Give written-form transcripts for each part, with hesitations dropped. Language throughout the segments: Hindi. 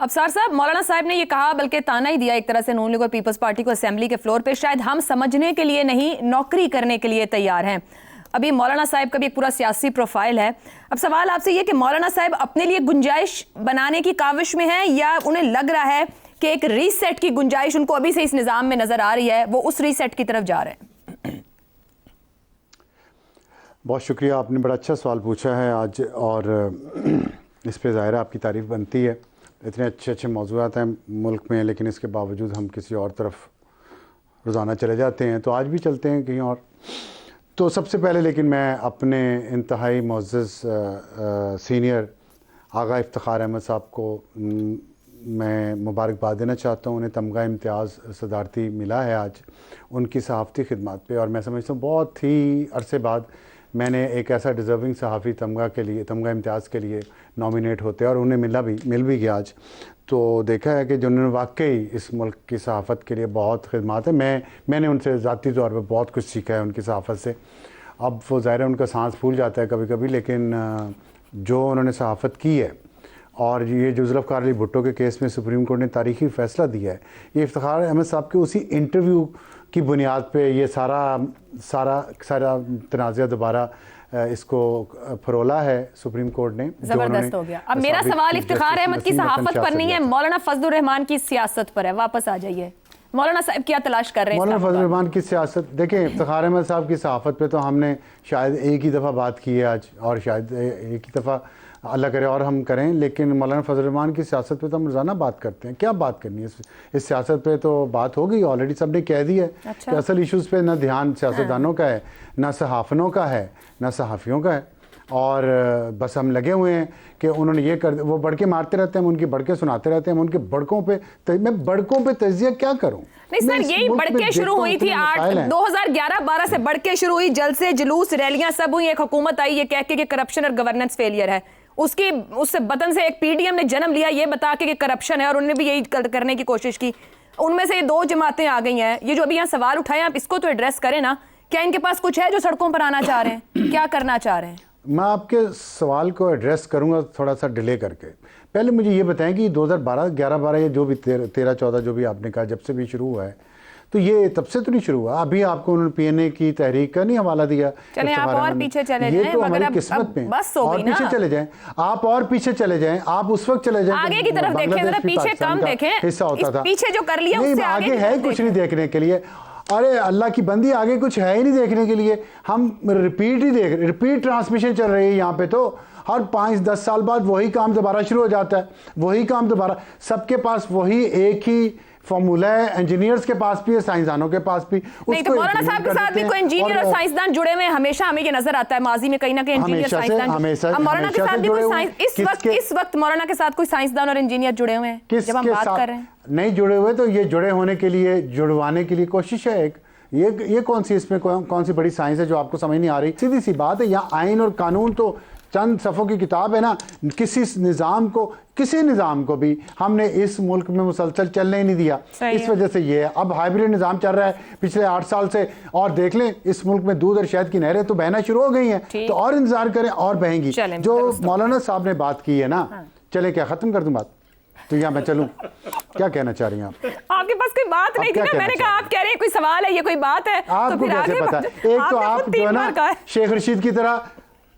अफसार साहब, मौलाना साहब ने ये कहा, बल्कि ताना ही दिया एक तरह से नून लीग और पीपल्स पार्टी को असेंबली के फ्लोर पे, शायद हम समझने के लिए नहीं नौकरी करने के लिए तैयार हैं। अभी मौलाना साहब का भी एक पूरा सियासी प्रोफाइल है। अब सवाल आपसे ये कि मौलाना साहब अपने लिए गुंजाइश बनाने की काविश में है, या उन्हें लग रहा है कि एक रीसेट की गुंजाइश उनको अभी से इस निज़ाम में नजर आ रही है, वो उस रीसेट की तरफ जा रहे हैं? बहुत शुक्रिया, आपने बड़ा अच्छा सवाल पूछा है आज, और इस पे ज़ाहिर आपकी तारीफ़ बनती है। इतने अच्छे अच्छे मौज़ूआत हैं मुल्क में, लेकिन इसके बावजूद हम किसी और तरफ रोज़ाना चले जाते हैं, तो आज भी चलते हैं कहीं और। तो सबसे पहले लेकिन मैं अपने इंतहाई मुअज़्ज़ज़ सीनियर आगा इफ्तिखार अहमद साहब को मैं मुबारकबाद देना चाहता हूँ। उन्हें तमगा इम्तियाज़ सदारती मिला है आज उनकी सहाफ़ती खिदमत पे, और मैं समझता हूँ बहुत ही अरसे बाद मैंने एक ऐसा डिज़र्विंग सहाफ़ी तमगा के लिए, तमगा इम्तियाज़ के लिए नॉमिनेट होते हैं, और उन्हें मिल भी गया आज। तो देखा है कि जिन्होंने वाकई इस मुल्क की सहाफ़त के लिए बहुत खिदमत है। मैंने उनसे ज़ाती तौर पर बहुत कुछ सीखा है उनकी सहाफ़त से। अब वो ज़ाहिर है उनका सांस फूल जाता है कभी कभी, लेकिन जो उन्होंने सहाफ़त की है, और ये जो जुल्फ़िकार अली भुट्टो के केस में सुप्रीम कोर्ट ने तारीख़ी फ़ैसला दिया है, ये इफ्तिखार अहमद साहब के उसी इंटरव्यू की बुनियाद पे ये सारा तनाज़ा दोबारा इसको फरोला है सुप्रीम कोर्ट ने। ज़बरदस्त हो गया। अब मेरा सवाल इफ्तिखार अहमद की सहाफ़त पर नहीं है, मौलाना फजलुर रहमान की सियासत पर है। वापस आ जाइए, मौलाना साहब क्या तलाश कर रहे हैं? मौलाना फजलुर रहमान की सियासत देखें, इफ्तिखार अहमद साहब की सहाफ़त पे तो हमने शायद एक ही दफ़ा बात की है आज, और शायद एक ही दफ़ा अल्लाह करे और हम करें, लेकिन मौलाना फजलुर रहमान की सियासत पे तो हम रोज़ाना बात करते हैं। क्या बात करनी है इस सियासत पे? तो बात हो गई ऑलरेडी, सब ने कह दी है कि असल इश्यूज़ पे ना ध्यान सियासतदानों का है, ना सहाफ़नों का है, ना सहाफ़ियों का है, और बस हम लगे हुए हैं कि उन्होंने ये कर, वो बड़के मारते रहते हैं, हम उनकी बड़के सुनाते रहते हैं, हम उनके बड़कों पे मैं बड़कों पे तजिया क्या करूं? नहीं सर, यही बड़के शुरू हुई थी 2011-12 से बड़के शुरू हुई, जलसे जुलूस रैलियां सब हुई, एक हुकूमत आई ये कह के कि करप्शन और गवर्नेंस फेलियर है, उससे बदन से एक पीडीएम ने जन्म लिया ये बता के कि करप्शन है, और उन्होंने भी यही करने की कोशिश की। उनमें से ये दो जमातें आ गई हैं। ये जो अभी यहाँ सवाल उठाए, आप इसको तो एड्रेस करें ना, क्या इनके पास कुछ है जो सड़कों पर आना चाह रहे हैं? क्या करना चाह रहे हैं? मैं आपके सवाल को एड्रेस करूंगा थोड़ा सा डिले करके। पहले मुझे ये बताएं कि 2012, 11-12 या जो भी 13-14 जो भी आपने कहा, जब से भी शुरू हुआ है, तो ये तब से तो नहीं शुरू हुआ। अभी आपको उन्होंने पीएनए की तहरीक का नहीं हवाला दिया। चलें आप और पीछे चले जाएं, ये तो हमारी किस्मत में, बस हो गई ना। पीछे चले जाएं आप, और पीछे चले जाएं आप, उस वक्त चले जाएं आगे की तरफ देखें, जरा पीछे कम देखें, हिस्सा होता था, पीछे जो कर लिया उससे आगे है कुछ नहीं देखने के लिए। अरे अल्लाह की बंदी, आगे कुछ है ही नहीं देखने के लिए। हम रिपीट ट्रांसमिशन चल रही है यहाँ पे, तो हर 5-10 साल बाद वही काम दोबारा शुरू हो जाता है, वही काम दोबारा। सबके पास वही एक ही फॉर्मूला है, इंजीनियर्स के पास भी है, साइंसदानों के पास भी। नहीं तो मौलाना साहब के साथ भी कोई इंजीनियर और साइंसदान जुड़े हुए हैं, हमेशा हमें ये नजर आता है माजी में कहीं ना कहीं इंजीनियर साइंसदान। मौलाना के साथ भी कोई इस वक्त मौलाना के साथ कोई साइंसदान और इंजीनियर जुड़े हुए हैं जब हम बात कर रहे हैं? नहीं जुड़े हुए, तो ये जुड़े होने के लिए, जुड़वाने के लिए कोशिश है एक। ये कौन सी इसमें कौन सी बड़ी साइंस है जो आपको समझ नहीं आ रही? सीधी सी बात है, यहाँ आइन और कानून तो चंद सफ़ों की किताब है ना। किसी निज़ाम को भी हमने इस मुल्क में मुसलसल चलने ही नहीं दिया। इस वजह से ये है। अब हाइब्रिड निज़ाम चल रहा है पिछले 8 साल से, और देख लें इस मुल्क में दूध और शहद की नहरें तो बहना शुरू हो गई हैं, तो और इंतजार करें और बहेंगी। जो मौलाना साहब ने बात की है ना, चले क्या ख़त्म कर दूं बात? तो यहाँ मैं चलूँ? क्या कहना चाह रही हैं आप? आपके पास कोई बात नहीं थी ना, मैंने कहा आप कह रहे हैं कोई सवाल है, ये कोई बात है, आपको कैसे पता? एक तो आप जो है ना शेख रशीद की तरह,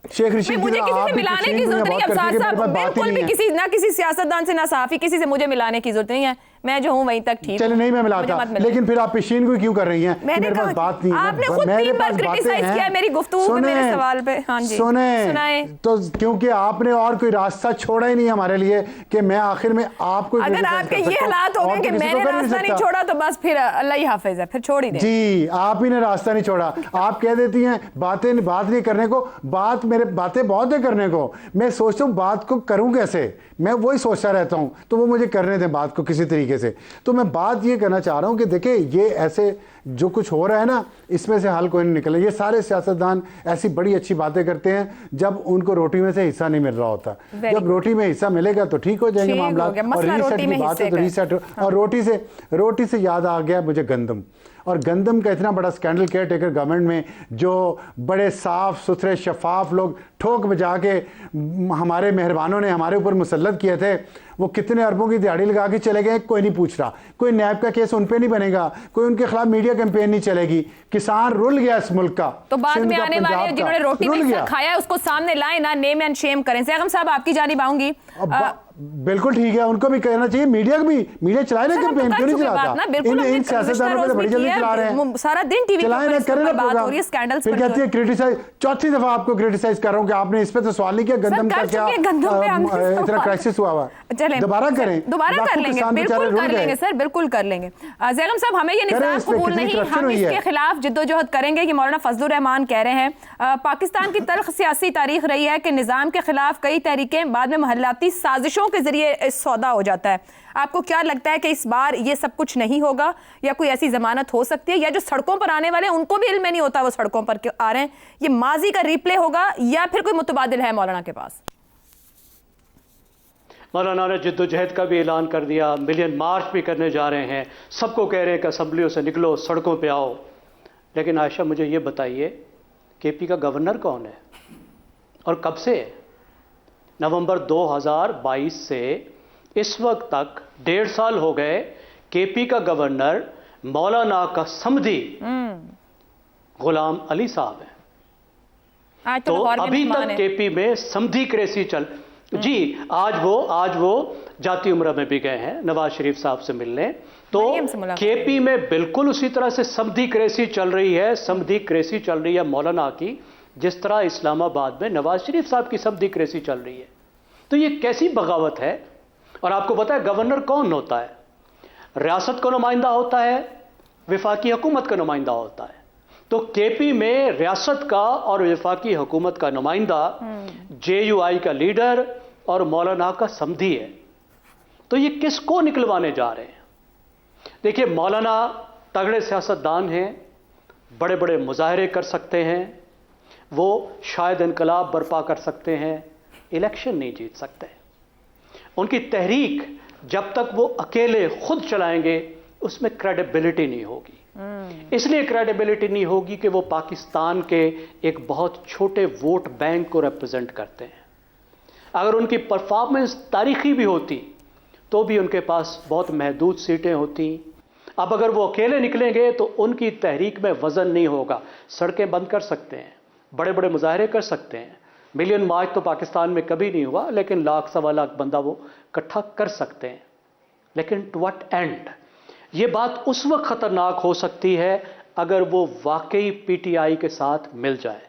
मुझे किसी से मिलाने की जरूरत नहीं है अफसार साहब, बिल्कुल भी किसी सियासतदान से ना सहाफी, किसी से मुझे मिलाने की जरूरत नहीं है। मैं जो हूं वहीं तक ठीक। चले नहीं मैं मिलाता, लेकिन फिर आप पेशीन को क्यों कर रही हैं? मेरे पास बात नहीं, आपने खुद 3 बार क्रिटिसाइज किया मेरी गुफ्तगू पे, मेरे सवाल पे। हां जी सुनाए। तो क्योंकि आपने और कोई रास्ता छोड़ा ही नहीं हमारे लिए कि मैं आखिर में आपको, अगर आपके ये हालात हो गए कि मैंने रास्ता नहीं छोड़ा, तो बस फिर अल्लाह ही हाफिज है, फिर छोड़ ही दे। जी, आप ही ने रास्ता नहीं छोड़ा। आप कह देती हैं बात नहीं करने को, बातें बहुत है करने को। मैं सोचता हूँ बात को करूँ कैसे, मैं वही सोचता रहता हूँ, तो वो मुझे करने दें बात को किसी तरीके से। तो मैं बात ये करना चाह रहा हूँ कि देखिए, ये ऐसे जो कुछ हो रहा है ना, इसमें से हल कोई नहीं निकले। ये सारे सियासतदान ऐसी बड़ी अच्छी बातें करते हैं जब उनको रोटी में से हिस्सा नहीं मिल रहा होता। जब रोटी में हिस्सा मिलेगा तो ठीक हो जाएंगे मामला। और रीसेट की बात है तो रीसेट। और रोटी से याद आ गया मुझे गंदम, और गंदम का इतना बड़ा स्कैंडल केयर टेकर गवर्नमेंट में, जो बड़े साफ सुथरे शफाफ लोग लोग ठोक बजा के हमारे मेहरबानों ने हमारे ऊपर मुसल्लत किए थे, वो कितने अरबों की दिहाड़ी लगा के चले गए, कोई नहीं पूछ रहा। कोई नैब का केस उन पे नहीं बनेगा, कोई उनके खिलाफ मीडिया कैंपेन नहीं चलेगी। किसान रुल गया इस मुल्क का। तो बाद में आने वाले जिन्होंने रोटी में हिस्सा खाया है उसको सामने लाए ना, नेम एंड शेम करें। सैगम साहब आपकी जानिब आऊंगी। बिल्कुल ठीक है, उनको भी कहना चाहिए, मीडिया को भी, मीडिया चलाए ना कैंपेन, क्यों नहीं चलाता? इन सियासतदानों को बड़ी जल्दी चला रहे हैं, सारा दिन टीवी चलाए ना, करें ना प्रोग्राम। फिर कहती है क्रिटिसाइज, चौथी दफा आपको क्रिटिसाइज कर रहा हूं कि आपने इस पे तो सवाल नहीं किया, गंदम का क्या इतना क्राइसिस हुआ हुआ। दोबारा करें, दोबारा कर लेंगे, बिल्कुल कर लेंगे सर, बिल्कुल कर लेंगे। ज़ैगम साहब, हमें ये निज़ाम कबूल नहीं, हम इसके खिलाफ जिद्दोजहद करेंगे कि मौलाना फजलुर रहमान कह रहे हैं पाकिस्तान की तल्ख सियासी तारीख रही है कि निज़ाम के खिलाफ कई तहरीकें बाद में महल्लाती साजिशों के जरिए सौदा हो जाता है। आपको क्या लगता है कि इस बार ये सब कुछ नहीं होगा, या कोई ऐसी जमानत हो सकती है, या जो सड़कों पर आने वाले हैं उनको भी इल्म नहीं होता वो सड़कों पर क्यों आ रहे हैं, ये माजी का रिप्ले होगा या फिर कोई मुतबादिल है मौलाना के पास? मौलाना ने जिद्दोजहद का भी ऐलान कर दिया, मिलियन मार्च भी करने जा रहे हैं, सबको कह रहे हैं कि असम्बलियों से निकलो, सड़कों पे आओ। लेकिन आयशा, मुझे ये बताइए, केपी का गवर्नर कौन है और कब से है? नवंबर 2022 से इस वक्त तक 1.5 साल हो गए। केपी का गवर्नर मौलाना का समधी गुलाम अली साहब है। तो अभी तक केपी में समधी क्रेसी चल जी। आज वो जाती उम्र में भी गए हैं नवाज शरीफ साहब से मिलने। तो केपी में बिल्कुल उसी तरह से समधी क्रेसी चल रही है, समधी क्रेसी चल रही है मौलाना की, जिस तरह इस्लामाबाद में नवाज शरीफ साहब की समधी क्रेसी चल रही है। तो ये कैसी बगावत है? और आपको पता है गवर्नर कौन होता है? रियासत का नुमाइंदा होता है, वफाकी हुकूमत का नुमाइंदा होता है। तो केपी में रियासत का और वफाकी हुकूमत का नुमाइंदा JUI का लीडर और मौलाना का समधी है। तो ये किसको निकलवाने जा रहे हैं? देखिए, मौलाना तगड़े सियासतदान हैं, बड़े बड़े मुजाहरे कर सकते हैं, वो शायद इनकलाब बर्पा कर सकते हैं, इलेक्शन नहीं जीत सकते। उनकी तहरीक जब तक वो अकेले खुद चलाएंगे उसमें क्रेडिबिलिटी नहीं होगी। इसलिए क्रेडिबिलिटी नहीं होगी कि वो पाकिस्तान के एक बहुत छोटे वोट बैंक को रिप्रेजेंट करते हैं। अगर उनकी परफॉर्मेंस तारीखी भी होती तो भी उनके पास बहुत महदूद सीटें होती। अब अगर वो अकेले निकलेंगे तो उनकी तहरीक में वजन नहीं होगा। सड़कें बंद कर सकते हैं, बड़े बड़े मुजाहरे कर सकते हैं, मिलियन मार्च तो पाकिस्तान में कभी नहीं हुआ, लेकिन 1 सवा लाख बंदा वो इकट्ठा कर सकते हैं। लेकिन टू व्हाट एंड? ये बात उस वक्त खतरनाक हो सकती है अगर वो वाकई PTI के साथ मिल जाए,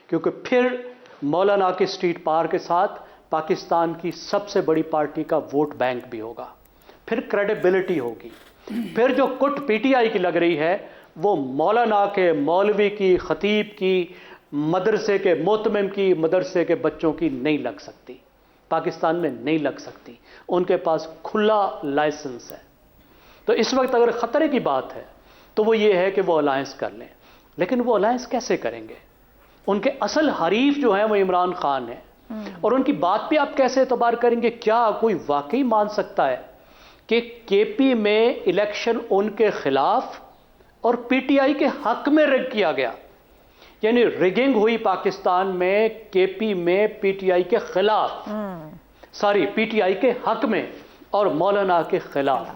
क्योंकि फिर मौलाना के स्ट्रीट पार के साथ पाकिस्तान की सबसे बड़ी पार्टी का वोट बैंक भी होगा, फिर क्रेडिबिलिटी होगी। फिर जो कुट PTI की लग रही है वो मौलाना के, मौलवी की, खतीब की, मदरसे के मोतमिम की, मदरसे के बच्चों की नहीं लग सकती, पाकिस्तान में नहीं लग सकती। उनके पास खुला लाइसेंस है। तो इस वक्त अगर ख़तरे की बात है तो वो ये है कि वो अलायंस कर लें। लेकिन वो अलायंस कैसे करेंगे? उनके असल हरीफ जो हैं वो इमरान खान है, और उनकी बात पे आप कैसे एतबार करेंगे? क्या कोई वाकई मान सकता है कि केपी में इलेक्शन उनके खिलाफ और PTI के हक में रिग किया गया? यानी रिगिंग हुई पाकिस्तान में केपी में PTI के खिलाफ, सॉरी PTI के हक में और मौलाना के खिलाफ।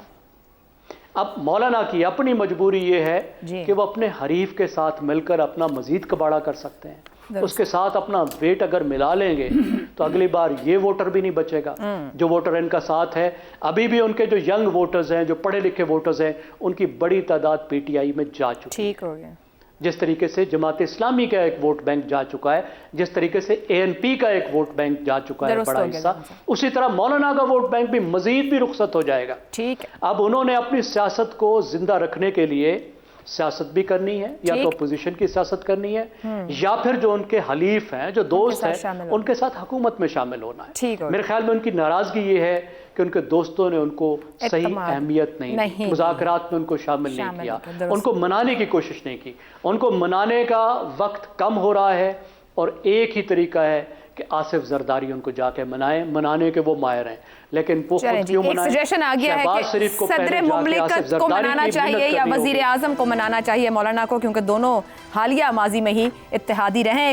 अब मौलाना की अपनी मजबूरी ये है कि वो अपने हरीफ के साथ मिलकर अपना मजीद कबाड़ा कर सकते हैं। उसके साथ अपना वेट अगर मिला लेंगे तो अगली बार ये वोटर भी नहीं बचेगा जो वोटर इनका साथ है। अभी भी उनके जो यंग वोटर्स हैं, जो पढ़े लिखे वोटर्स हैं, उनकी बड़ी तादाद PTI में जा चुकी है। ठीक हो गया। जिस तरीके से जमात इस्लामी का एक वोट बैंक जा चुका है, जिस तरीके से ANP का एक वोट बैंक जा चुका है बड़ा हिस्सा, उसी तरह मौलाना का वोट बैंक भी मजीद भी रुखसत हो जाएगा। ठीक है। अब उन्होंने अपनी सियासत को जिंदा रखने के लिए सियासत भी करनी है, या तो अपोजिशन की सियासत करनी है, या फिर जो उनके हलीफ हैं, जो दोस्त हैं, उनके साथ हुकूमत में शामिल होना है। मेरे ख्याल में उनकी नाराजगी ये है कि उनके दोस्तों ने उनको सही अहमियत नहीं दी, मुज़ाकरात में उनको शामिल नहीं किया, उनको मनाने की कोशिश नहीं की। उनको मनाने का वक्त कम हो रहा है और एक ही तरीका है कि आसिफ जरदारी उनको जाके मनाने के वो माहिर हैं, लेकिन वो खुद क्यों मनाएं? सजेशन आ गया है कि सदर मुमलिकत को मनाना चाहिए या वजीर आजम को मनाना चाहिए मौलाना को, क्योंकि दोनों हालिया माजी में ही इत्तेहादी रहे।